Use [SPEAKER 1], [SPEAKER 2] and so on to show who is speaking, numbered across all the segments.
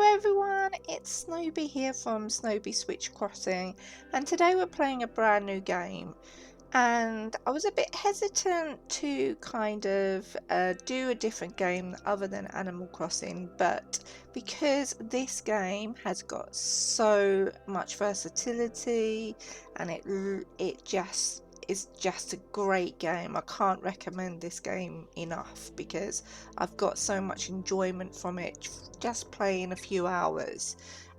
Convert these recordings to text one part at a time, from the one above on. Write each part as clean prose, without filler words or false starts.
[SPEAKER 1] Hello everyone, it's Snowby here from Snowby Switch Crossing, and today we're playing a brand new game. And I was a bit hesitant to kind of do a different game other than Animal Crossing, but because this game has got so much versatility and it just is just a great game. I can't recommend this game enough because I've got so much enjoyment from it just playing a few hours,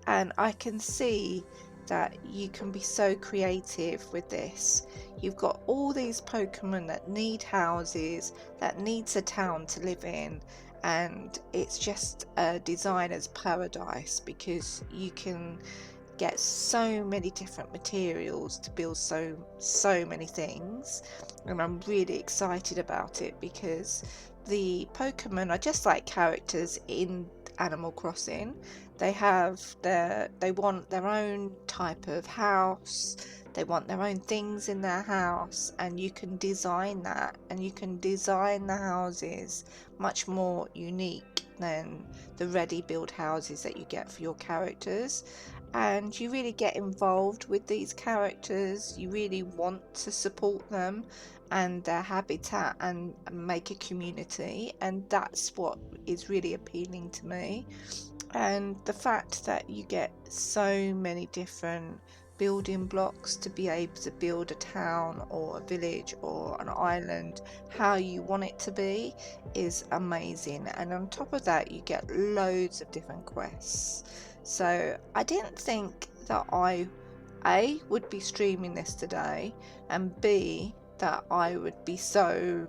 [SPEAKER 1] and I can see that you can be so creative with this. You've got all these Pokemon that need houses, that needs a town to live in, and it's just a designer's paradise because you can get so many different materials to build so many things. And I'm really excited about it because the Pokemon are just like characters in Animal Crossing. They want their own type of house, they want their own things in their house, and you can design that, and you can design the houses much more unique than the ready built houses that you get for your characters. And you really get involved with these characters, you really want to support them and their habitat and make a community, and that's what is really appealing to me. And the fact that you get so many different building blocks to be able to build a town or a village or an island how you want it to be is amazing. And on top of that, you get loads of different quests. So I didn't think that I would be streaming this today, and B, that I would be so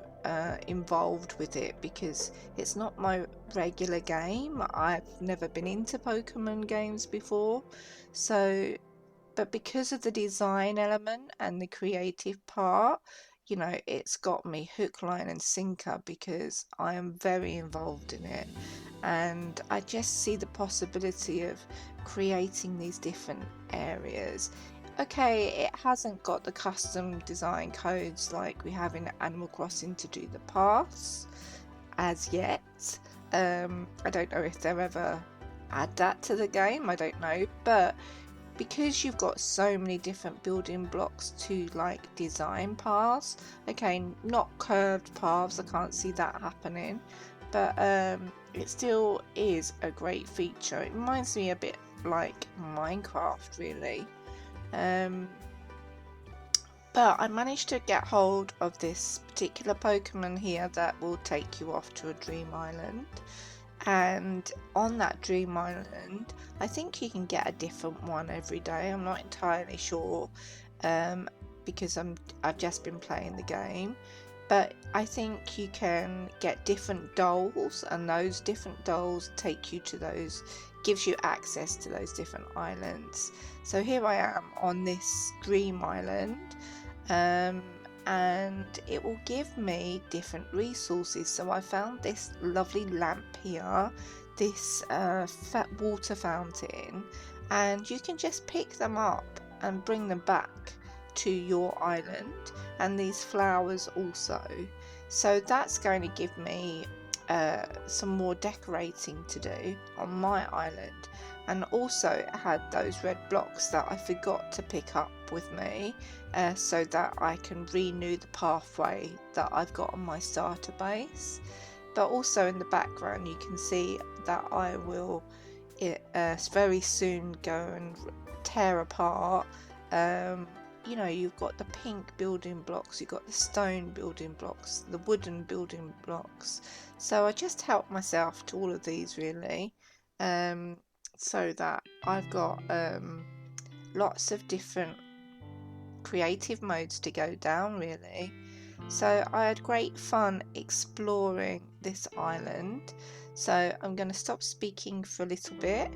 [SPEAKER 1] involved with it, because it's not my regular game. I've never been into Pokemon games before, so but because of the design element and the creative part, it's got me hook, line and sinker because I am very involved in it, and I just see the possibility of creating these different areas. Okay, it hasn't got the custom design codes like we have in Animal Crossing to do the paths as yet. I don't know if they'll ever add that to the game, I don't know, but because you've got so many different building blocks to like design paths, okay, not curved paths, I can't see that happening, but it still is a great feature. It reminds me a bit like Minecraft, really. But I managed to get hold of this particular Pokemon here that will take you off to a dream island, and on that dream island I think you can get a different one every day. I'm not entirely sure because I've just been playing the game, but I think you can get different dolls, and those different dolls take you to gives you access to those different islands. So here I am on this dream island, and it will give me different resources. So I found this lovely lamp here, this water fountain, and you can just pick them up and bring them back to your island, and these flowers also. So that's going to give me some more decorating to do on my island. And also it had those red blocks that I forgot to pick up with me, so that I can renew the pathway that I've got on my starter base. But also in the background you can see that I will very soon go and tear apart. You've got the pink building blocks, you've got the stone building blocks, the wooden building blocks. So I just help myself to all of these really, so that I've got lots of different creative modes to go down really. So I had great fun exploring this island. So I'm going to stop speaking for a little bit,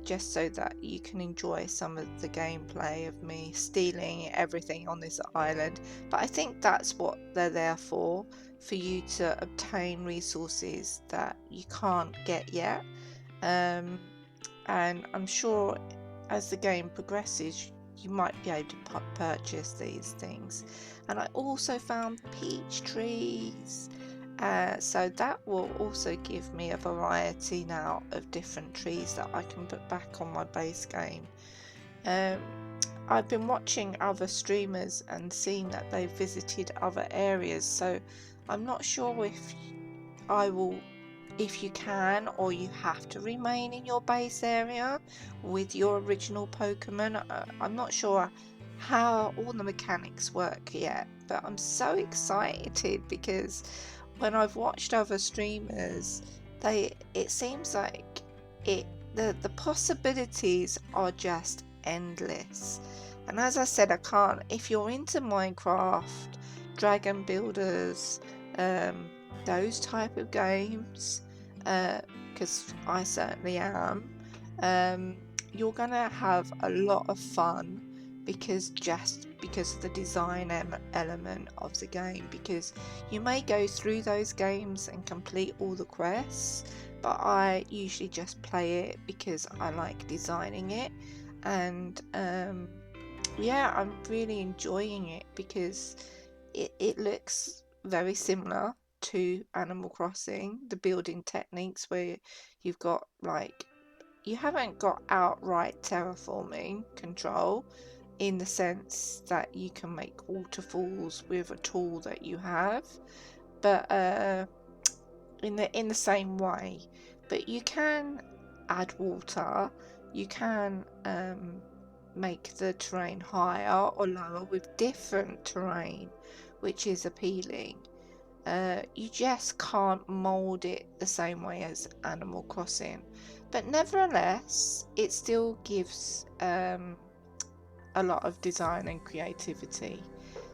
[SPEAKER 1] just so that you can enjoy some of the gameplay of me stealing everything on this island. But I think that's what they're there for you to obtain resources that you can't get yet. And I'm sure as the game progresses you might be able to purchase these things. And I also found peach trees, So that will also give me a variety now of different trees that I can put back on my base game. Um, I've been watching other streamers and seeing that they've visited other areas, so I'm not sure if you can or you have to remain in your base area with your original Pokemon. I'm not sure how all the mechanics work yet, but I'm so excited because when I've watched other streamers, it seems like the possibilities are just endless. And as I said, if you're into Minecraft, Dragon Builders, those type of games, because I certainly am, you're gonna have a lot of fun because of the design element of the game, because you may go through those games and complete all the quests, but I usually just play it because I like designing it. And yeah, I'm really enjoying it because it looks very similar to Animal Crossing, the building techniques where you've got you haven't got outright terraforming control in the sense that you can make waterfalls with a tool that you have, but in the same way. But you can add water, you can make the terrain higher or lower with different terrain, which is appealing. You just can't mold it the same way as Animal Crossing, but nevertheless it still gives a lot of design and creativity.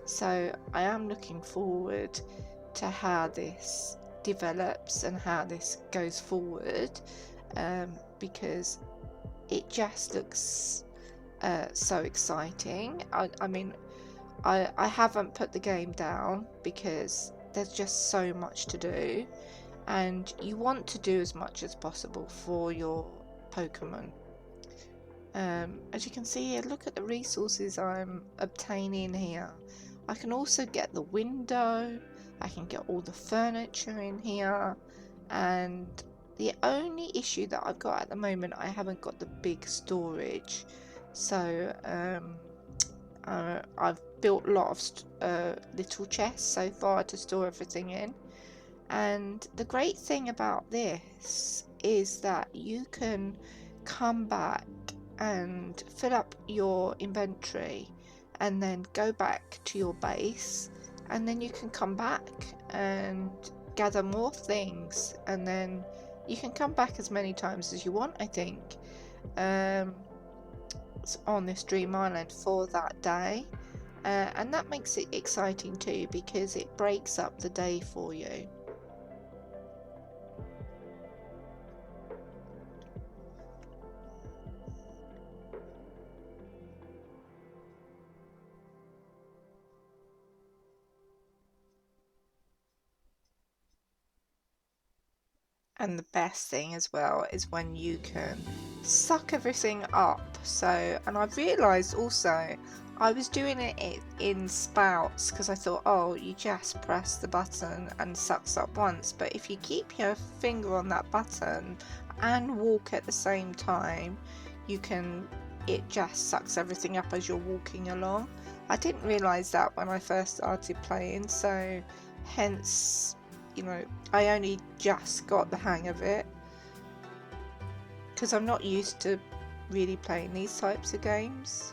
[SPEAKER 1] So I am looking forward to how this develops and how this goes forward, because it just looks so exciting. I mean, I haven't put the game down because there's just so much to do, and you want to do as much as possible for your Pokemon. As you can see here, look at the resources I'm obtaining here. I can also get the window, I can get all the furniture in here, and the only issue that I've got at the moment, I haven't got the big storage. So I've built a lot of little chests so far to store everything in. And the great thing about this is that you can come back and fill up your inventory and then go back to your base, and then you can come back and gather more things, and then you can come back as many times as you want, I think, on this Dream Island for that day. And that makes it exciting too because it breaks up the day for you. And the best thing as well is when you can suck everything up. So, and I've realised also, I was doing it in spouts because I thought, oh, you just press the button and sucks up once. But if you keep your finger on that button and walk at the same time, it just sucks everything up as you're walking along. I didn't realise that when I first started playing, so hence, I only just got the hang of it because I'm not used to really playing these types of games.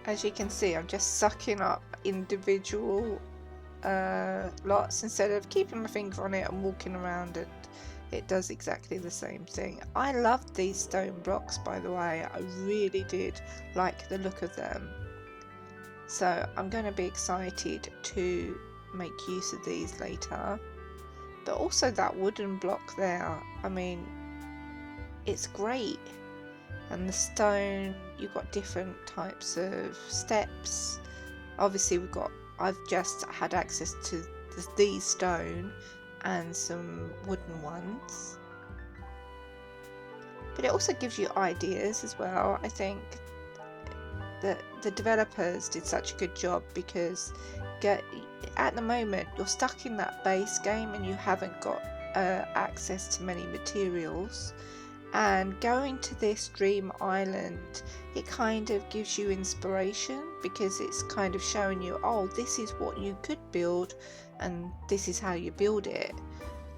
[SPEAKER 1] As you can see, I'm just sucking up individual lots instead of keeping my finger on it and walking around it. It does exactly the same thing. I loved these stone blocks, by the way. I really did like the look of them. So I'm going to be excited to make use of these later. But also that wooden block there, I mean, it's great. And the stone, you've got different types of steps. Obviously I've just had access to these stone and some wooden ones, but it also gives you ideas as well. I think that the developers did such a good job, because at the moment you're stuck in that base game and you haven't got access to many materials, and going to this dream island, it kind of gives you inspiration, because it's kind of showing you, oh, this is what you could build and this is how you build it.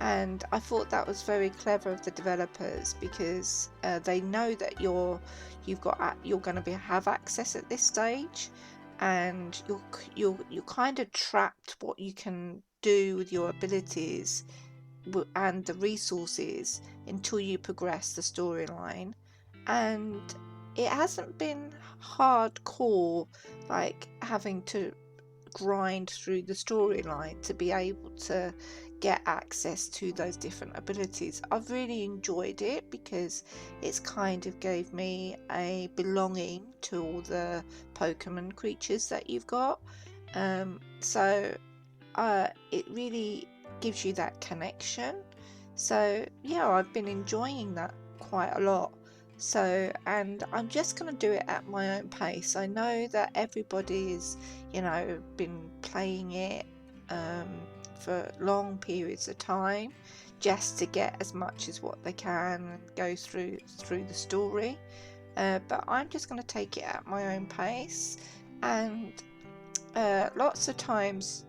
[SPEAKER 1] And I thought that was very clever of the developers, because they know that you're going to have access at this stage, and you're kind of trapped what you can do with your abilities and the resources until you progress the storyline. And it hasn't been hardcore, like having to grind through the storyline to be able to get access to those different abilities. I've really enjoyed it, because it's kind of gave me a belonging to all the Pokemon creatures that you've got. So it really gives you that connection. So yeah, I've been enjoying that quite a lot. So, and I'm just going to do it at my own pace. I know that everybody's, been playing it for long periods of time, just to get as much as what they can and go through the story. But I'm just going to take it at my own pace. And lots of times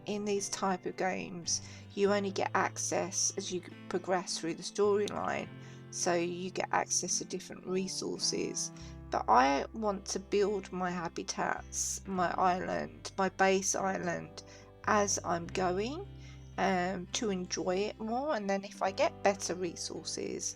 [SPEAKER 1] in these type of games, you only get access as you progress through the storyline, so you get access to different resources. But I want to build my habitats, my island, my base island, as I'm going, to enjoy it more. And then if I get better resources,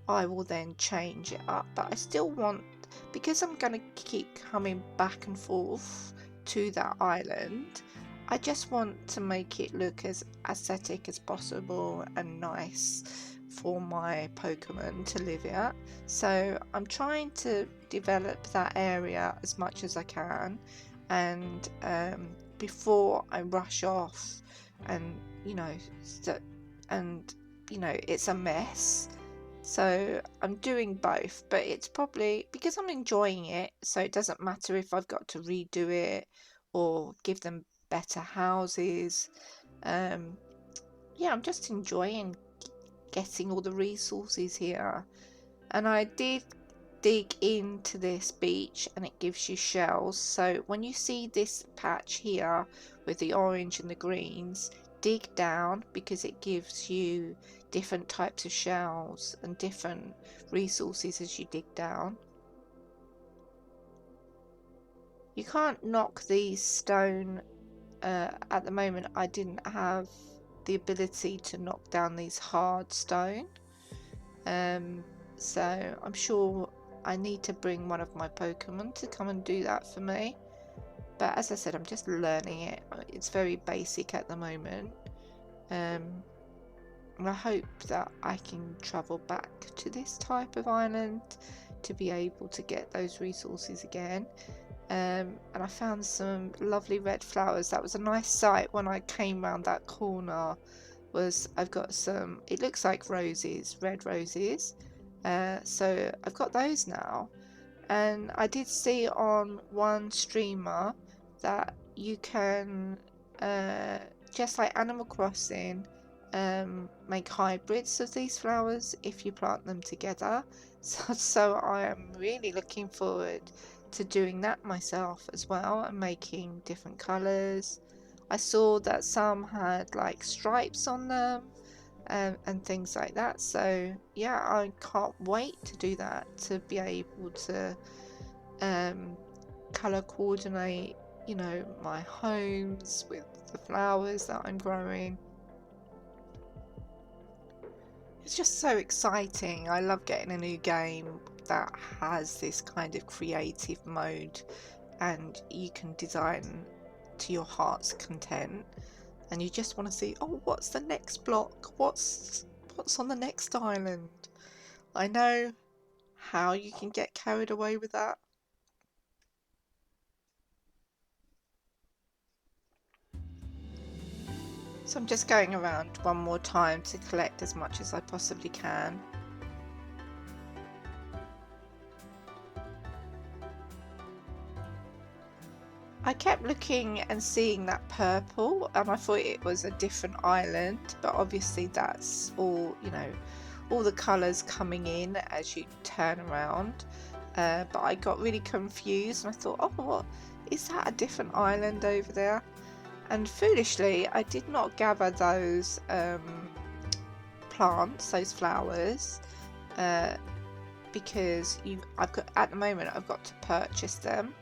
[SPEAKER 1] I will then change it up. But I still want, because I'm going to keep coming back and forth to that island, I just want to make it look as aesthetic as possible and nice for my Pokemon to live at. So I'm trying to develop that area as much as I can, and before I rush off and it's a mess. So I'm doing both, but it's probably because I'm enjoying it, so it doesn't matter if I've got to redo it or give them better houses. Yeah, I'm just enjoying getting all the resources here. And I did dig into this beach, and it gives you shells. So when you see this patch here with the orange and the greens, dig down, because it gives you different types of shells and different resources as you dig down. You can't knock these stone. At the moment, I didn't have the ability to knock down these hard stone. So I'm sure I need to bring one of my Pokemon to come and do that for me. But as I said, I'm just learning it. It's very basic at the moment. And I hope that I can travel back to this type of island to be able to get those resources again. And I found some lovely red flowers. That was a nice sight when I came round that corner. I've got some, it looks like roses, red roses. So I've got those now. And I did see on one streamer that you can, just like Animal Crossing, make hybrids of these flowers if you plant them together. So I am really looking forward to doing that myself as well, and making different colours. I saw that some had like stripes on them, and things like that. So yeah, I can't wait to do that, to be able to colour coordinate, my homes with the flowers that I'm growing. It's just so exciting. I love getting a new game that has this kind of creative mode, and you can design to your heart's content, and you just want to see, oh, what's the next block? What's on the next island? I know how you can get carried away with that. So I'm just going around one more time to collect as much as I possibly can. I kept looking and seeing that purple, and I thought it was a different island, but obviously that's all, you know, all the colours coming in as you turn around. But I got really confused and I thought, oh, what is that, a different island over there? And foolishly, I did not gather those plants, those flowers, because I've got, at the moment I've got to purchase them,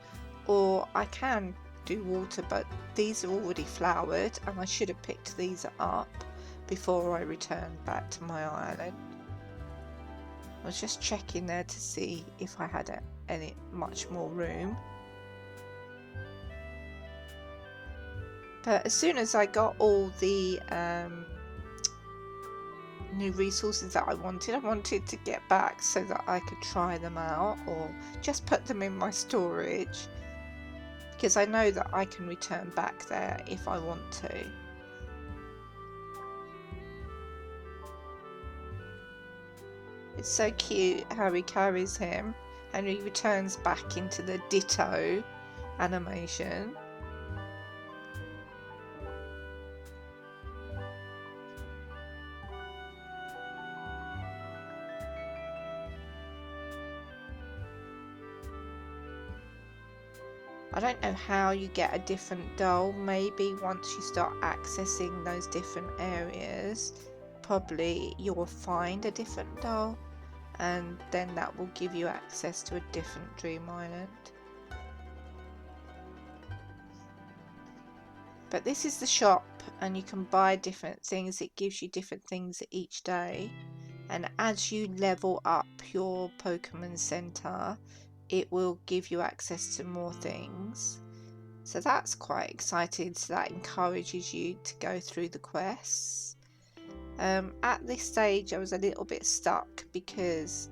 [SPEAKER 1] or I can do water, but these are already flowered and I should have picked these up before I returned back to my island. I was just checking there to see if I had any much more room. But as soon as I got all the new resources that I wanted to get back so that I could try them out or just put them in my storage, because I know that I can return back there if I want to. It's so cute how he carries him and he returns back into the Ditto animation. I don't know how you get a different doll. Maybe once you start accessing those different areas, probably you'll find a different doll, and then that will give you access to a different dream island. But this is the shop, and you can buy different things. It gives you different things each day, and as you level up your Pokemon Center, it will give you access to more things. So that's quite exciting. So that encourages you to go through the quests. At this stage I was a little bit stuck because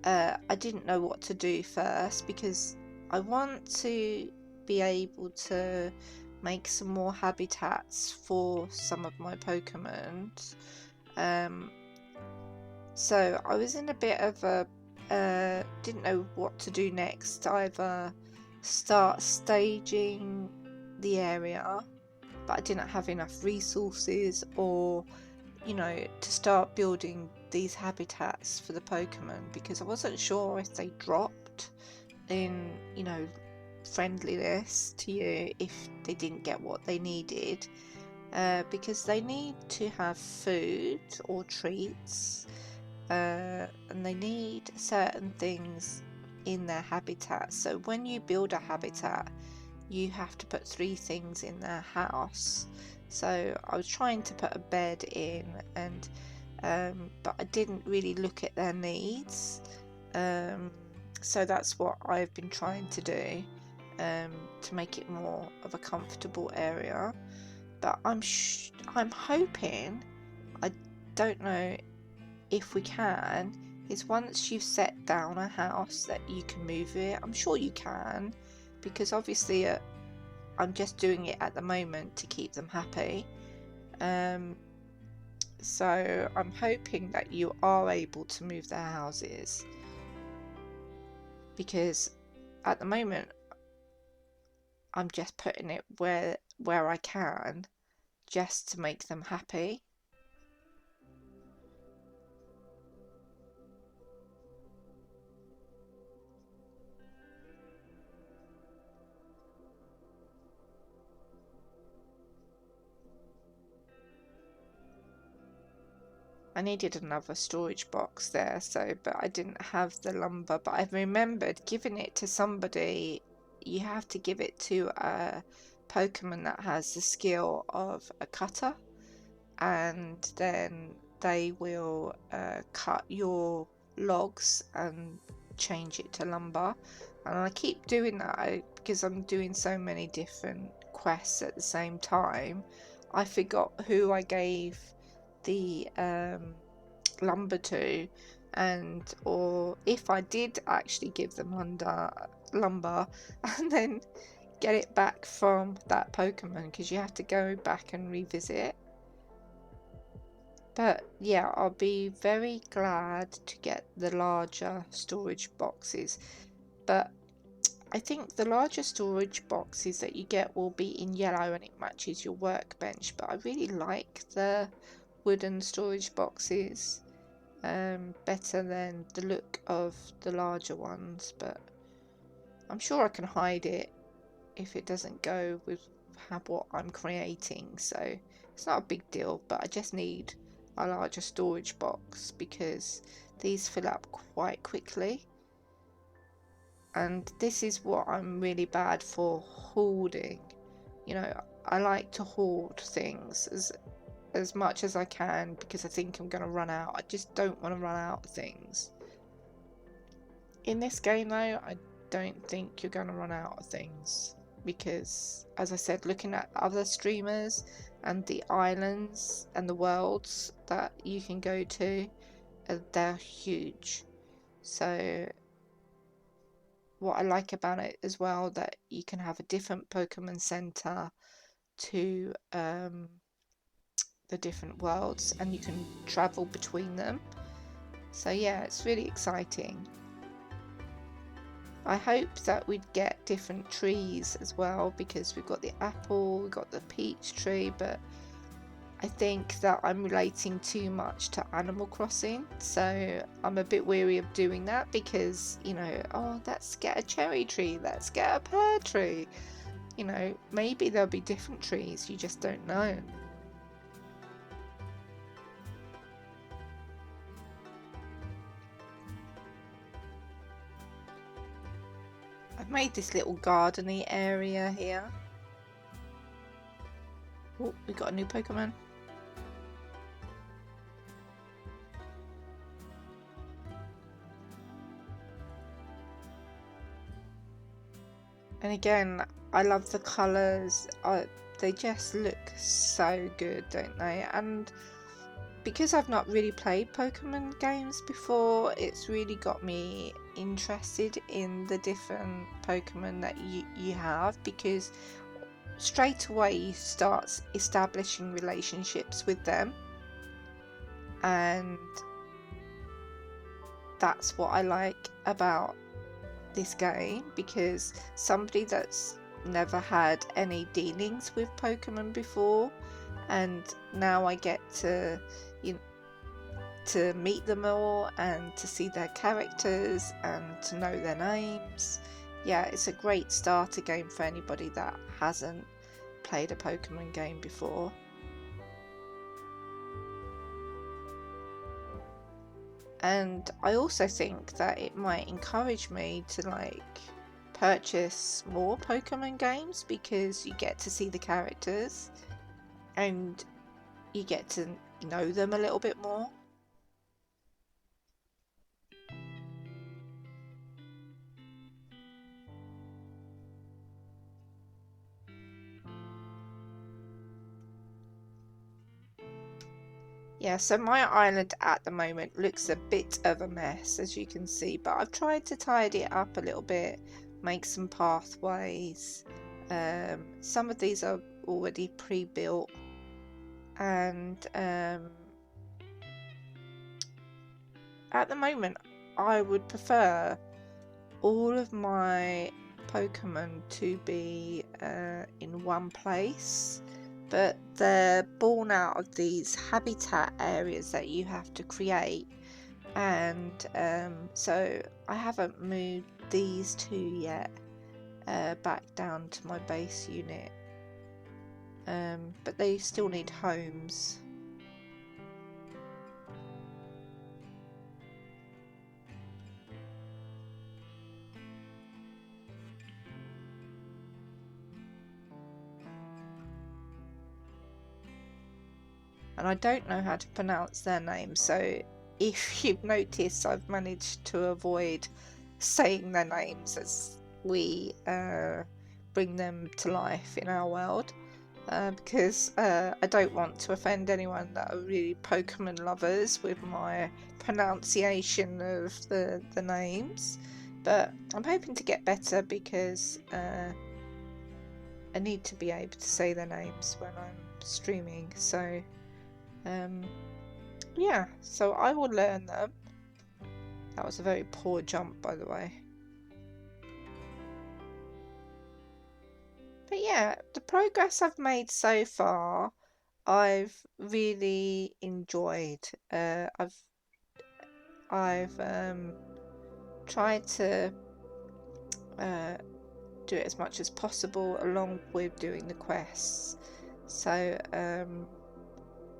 [SPEAKER 1] I didn't know what to do first, because I want to be able to make some more habitats for some of my Pokemon. So I was in a bit of a didn't know what to do next. Either start staging the area, but I didn't have enough resources, or you know, to start building these habitats for the Pokemon, because I wasn't sure if they dropped in, you know, friendliness to you if they didn't get what they needed, because they need to have food or treats, and they need certain things in their habitat. So when you build a habitat, you have to put 3 things in their house. So I was trying to put a bed in, and but I didn't really look at their needs. So that's what I've been trying to do, to make it more of a comfortable area. But I'm hoping, I don't know if we can, is once you've set down a house that you can move it. I'm sure you can, because obviously I'm just doing it at the moment to keep them happy. So I'm hoping that you are able to move their houses, because at the moment I'm just putting it where I can, just to make them happy. I needed another storage box there, so, but I didn't have the lumber. But I remembered giving it to somebody. You have to give it to a Pokemon that has the skill of a cutter, and then they will cut your logs and change it to lumber. And I keep doing that because I'm doing so many different quests at the same time. I forgot who I gave the lumber to, and or if I did actually give them lumber and then get it back from that Pokemon, because you have to go back and revisit. But yeah, I'll be very glad to get the larger storage boxes. But I think the larger storage boxes that you get will be in yellow and it matches your workbench, but I really like the wooden storage boxes better than the look of the larger ones, but I'm sure I can hide it if it doesn't go with what I'm creating, so it's not a big deal, but I just need a larger storage box because these fill up quite quickly, and this is what I'm really bad for, hoarding. You know, I like to hoard things as much as I can because I think I'm going to run out. I just don't want to run out of things. In this game though, I don't think you're going to run out of things because, as I said, looking at other streamers and the islands and the worlds that you can go to, they're huge. So what I like about it as well, that you can have a different Pokemon Center to the different worlds and you can travel between them. So yeah, it's really exciting. I hope that we'd get different trees as well, because we've got the apple, we've got the peach tree, but I think that I'm relating too much to Animal Crossing, so I'm a bit weary of doing that because, you know, oh, let's get a cherry tree, let's get a pear tree. You know, maybe there'll be different trees, you just don't know. I've made this little gardeny area here. Oh, we got a new Pokemon. And again, I love the colours. They just look so good, don't they? And because I've not really played Pokemon games before, it's really got me interested in the different Pokemon that you have, because straight away you start establishing relationships with them, and that's what I like about this game, because somebody that's never had any dealings with Pokemon before, and now I get to, you know, to meet them all and to see their characters and to know their names. Yeah, it's a great starter game for anybody that hasn't played a Pokemon game before. And I also think that it might encourage me to like purchase more Pokemon games, because you get to see the characters and you get to know them a little bit more. Yeah, so my island at the moment looks a bit of a mess, as you can see, but I've tried to tidy it up a little bit, make some pathways. Some of these are already pre-built, and at the moment I would prefer all of my Pokemon to be in one place, but they're born out of these habitat areas that you have to create, and so I haven't moved these two yet back down to my base unit, but they still need homes. And I don't know how to pronounce their names, so if you've noticed, I've managed to avoid saying their names as we bring them to life in our world, because I don't want to offend anyone that are really Pokemon lovers with my pronunciation of the names, but I'm hoping to get better, because I need to be able to say their names when I'm streaming, so yeah, so I will learn them. That was a very poor jump, by the way. But yeah, the progress I've made so far, I've really enjoyed. I've tried to uh, do it as much as possible along with doing the quests. So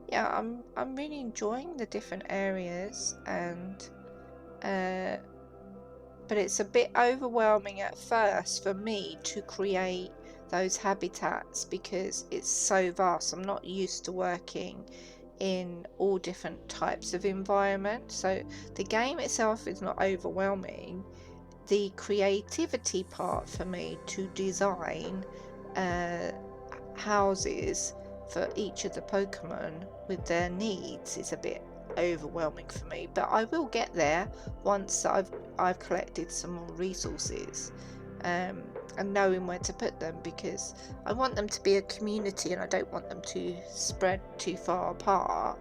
[SPEAKER 1] yeah, I'm really enjoying the different areas, and but it's a bit overwhelming at first for me to create those habitats because it's so vast. I'm not used to working in all different types of environment. So the game itself is not overwhelming. The creativity part for me to design uh, houses for each of the Pokemon with their needs is a bit overwhelming for me, but I will get there once I've collected some more resources, and knowing where to put them, because I want them to be a community and I don't want them to spread too far apart.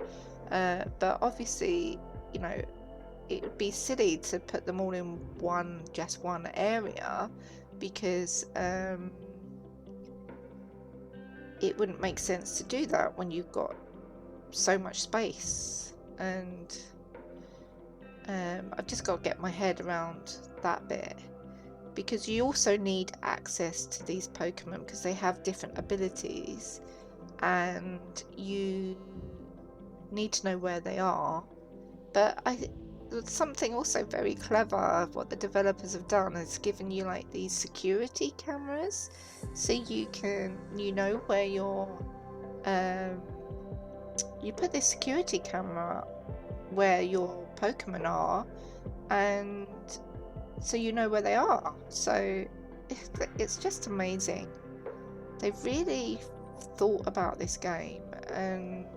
[SPEAKER 1] But obviously, you know, it would be silly to put them all in just one area, because it wouldn't make sense to do that when you've got so much space. And I've just got to get my head around that bit, because you also need access to these Pokemon because they have different abilities, and you need to know where they are. But something also very clever what the developers have done is given you like these security cameras, so you know where you put this security camera where your Pokemon are, and so you know where they are. So it's just amazing. They've really thought about this game, and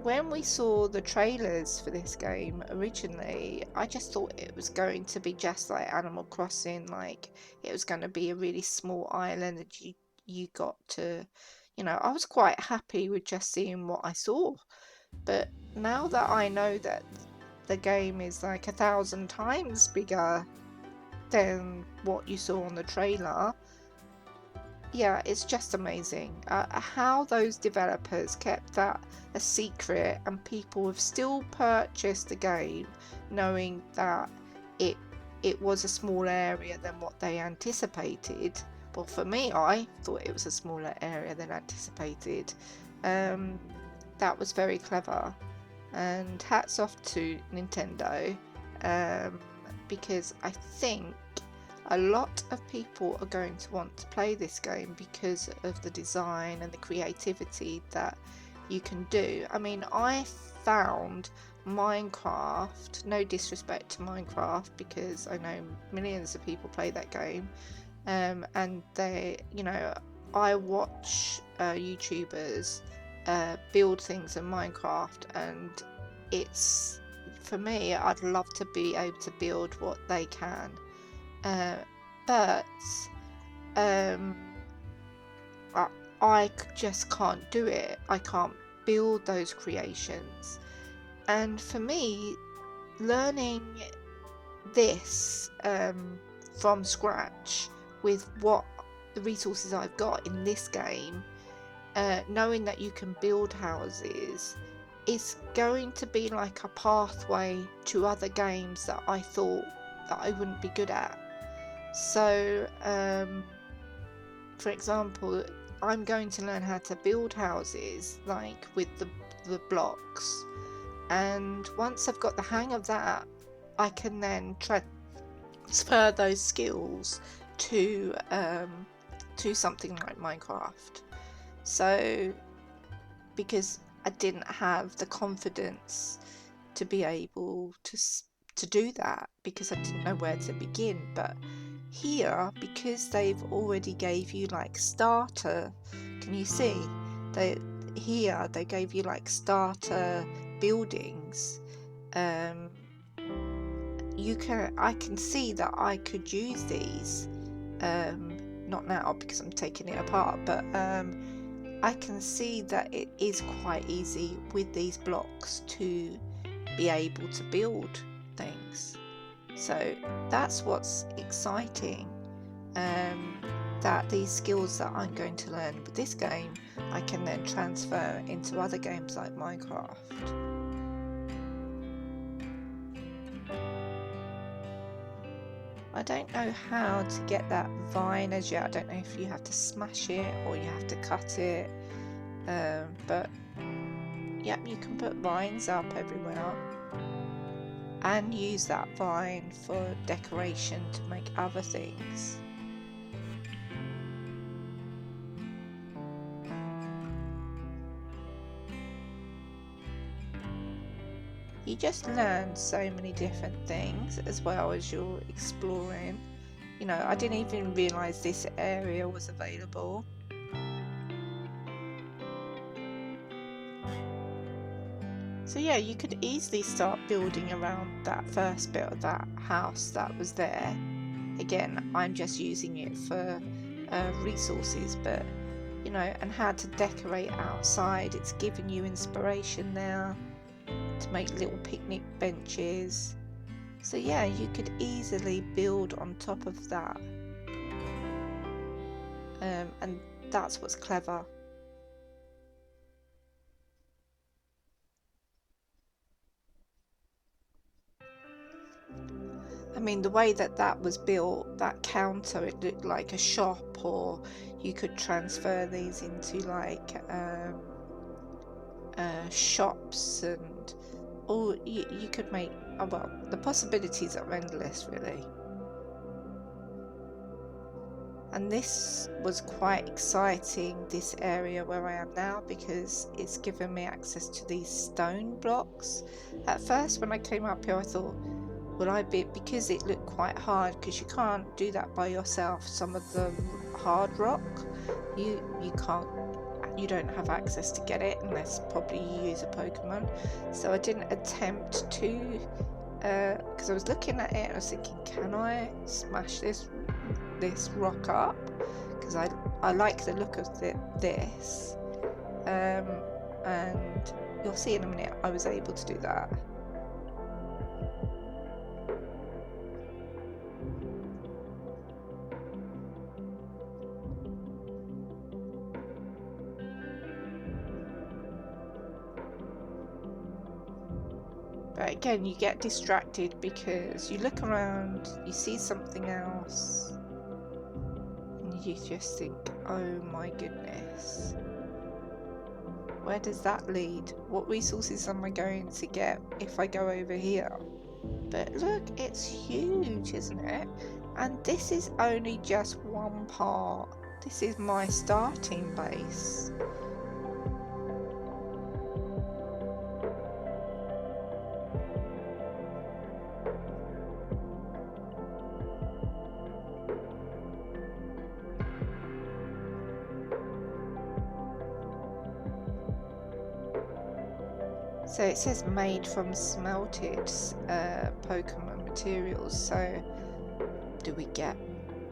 [SPEAKER 1] when we saw the trailers for this game originally, I just thought it was going to be just like Animal Crossing, like it was going to be a really small island that you got to, I was quite happy with just seeing what I saw. But now that I know that the game is like 1,000 times bigger than what you saw on the trailer, yeah, it's just amazing how those developers kept that a secret, and people have still purchased the game knowing that it it was a smaller area than what they anticipated. Well, for me, I thought it was a smaller area than anticipated. That was very clever, and hats off to Nintendo, because I think a lot of people are going to want to play this game because of the design and the creativity that you can do. I mean, I found Minecraft, no disrespect to Minecraft because I know millions of people play that game, and I watch YouTubers build things in Minecraft, and it's, for me, I'd love to be able to build what they can. But I just can't do it. I can't build those creations. And for me, learning this from scratch with what the resources I've got in this game, knowing that you can build houses, is going to be like a pathway to other games that I thought that I wouldn't be good at. So, for example, I'm going to learn how to build houses like with the blocks, and once I've got the hang of that, I can then transfer those skills to something like Minecraft. So, because I didn't have the confidence to be able to do that because I didn't know where to begin. But here, because they've already gave you like starter, can you see they gave you like starter buildings. I can see that I could use these, not now because I'm taking it apart, but I can see that it is quite easy with these blocks to be able to build things. So that's what's exciting. that these skills that I'm going to learn with this game I can then transfer into other games like Minecraft. I don't know how to get that vine as yet. I don't know if you have to smash it or you have to cut it, but yep, you can put vines up everywhere and use that vine for decoration to make other things. You just learn so many different things as well as you're exploring. You know, I didn't even realise this area was available. So yeah, you could easily start building around that first bit of that house that was there. Again, I'm just using it for resources, but you know, and how to decorate outside. It's giving you inspiration there to make little picnic benches. So yeah, you could easily build on top of that, and that's what's clever. I mean, the way that that was built, that counter, it looked like a shop, or you could transfer these into like shops, and or you could make, oh, well, the possibilities are endless really. And this was quite exciting, this area where I am now, because it's given me access to these stone blocks. At first when I came up here I thought, will I be, because it looked quite hard, because you can't do that by yourself. Some of the hard rock, you can't, you don't have access to get it unless probably you use a Pokemon. So I didn't attempt to, because I was looking at it and I was thinking, can I smash this rock up? Because I like the look of this, and you'll see in a minute I was able to do that. But again, you get distracted because you look around, you see something else, and you just think, oh my goodness, where does that lead? What resources am I going to get if I go over here? But look, it's huge, isn't it? And this is only just one part. This is my starting base. So it says made from smelted Pokemon materials. So do we get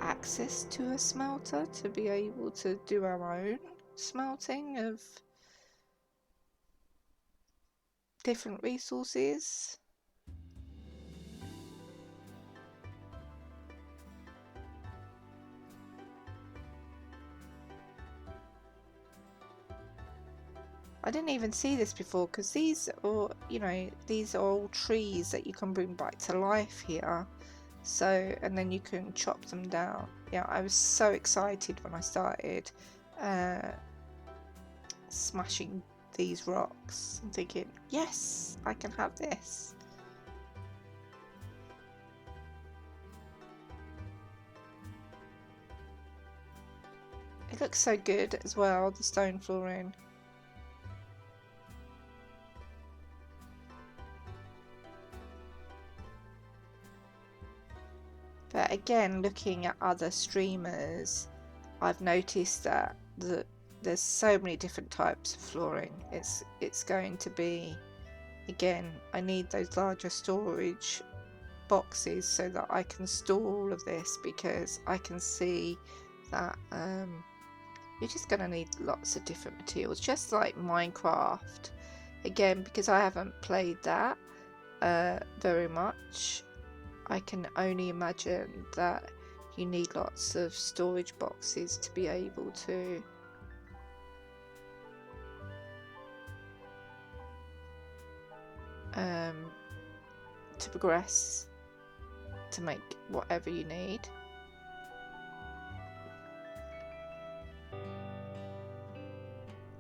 [SPEAKER 1] access to a smelter to be able to do our own smelting of different resources? I didn't even see this before, because these are, you know, these are all trees that you can bring back to life here. So, and then you can chop them down. Yeah, I was so excited when I started smashing these rocks and thinking, yes, I can have this. It looks so good as well, the stone flooring. But again, looking at other streamers, I've noticed that there's so many different types of flooring. It's going to be, again, I need those larger storage boxes so that I can store all of this, because I can see that you're just going to need lots of different materials, just like Minecraft. Again, because I haven't played that very much, I can only imagine that you need lots of storage boxes to be able to progress, to make whatever you need.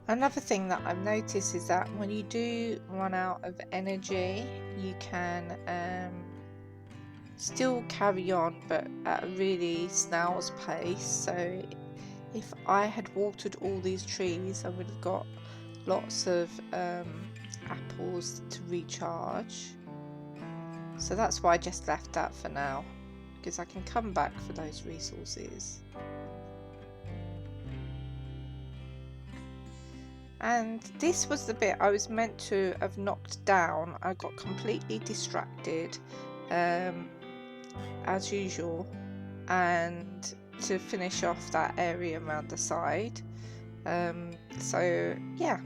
[SPEAKER 1] Another thing that I've noticed is that when you do run out of energy, you can still carry on, but at a really snail's pace. So if I had watered all these trees, I would have got lots of apples to recharge. So that's why I just left that for now, because I can come back for those resources. And this was the bit I was meant to have knocked down. I got completely distracted, as usual, and to finish off that area around the side. So yeah,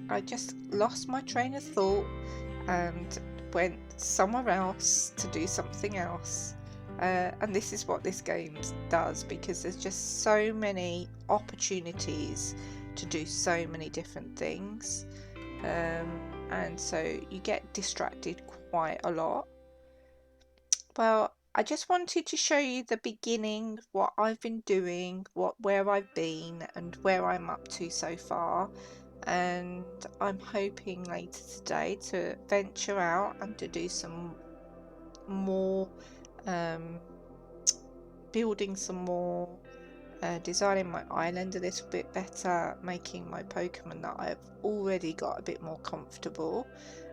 [SPEAKER 1] I just lost my train of thought and went somewhere else to do something else. And this is what this game does, because there's just so many opportunities to do so many different things, and so you get distracted quite a lot. Well, I just wanted to show you the beginning, what I've been doing, where I've been and where I'm up to so far, and I'm hoping later today to venture out and to do some more building some more, designing my island a little bit better, making my Pokemon that I've already got a bit more comfortable.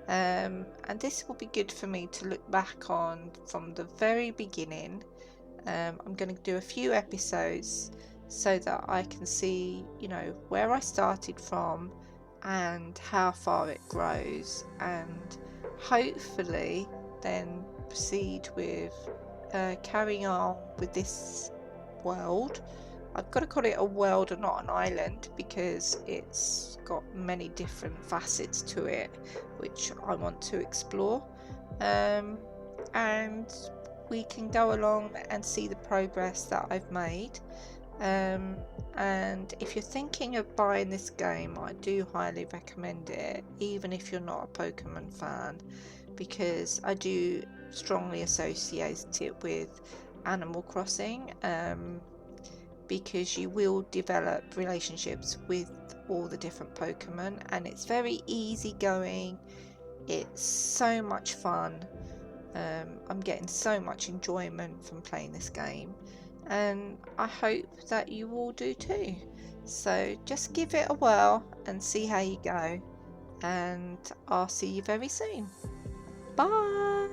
[SPEAKER 1] And this will be good for me to look back on from the very beginning. I'm going to do a few episodes so that I can see, where I started from and how far it grows, and hopefully then proceed with carrying on with this world. I've got to call it a world and not an island, because it's got many different facets to it which I want to explore, and we can go along and see the progress that I've made. And if you're thinking of buying this game, I do highly recommend it, even if you're not a Pokemon fan, because I do strongly associate it with Animal Crossing, because you will develop relationships with all the different Pokemon, and it's very easygoing. It's so much fun. I'm getting so much enjoyment from playing this game, and I hope that you all do too. So just give it a whirl and see how you go, and I'll see you very soon. Bye!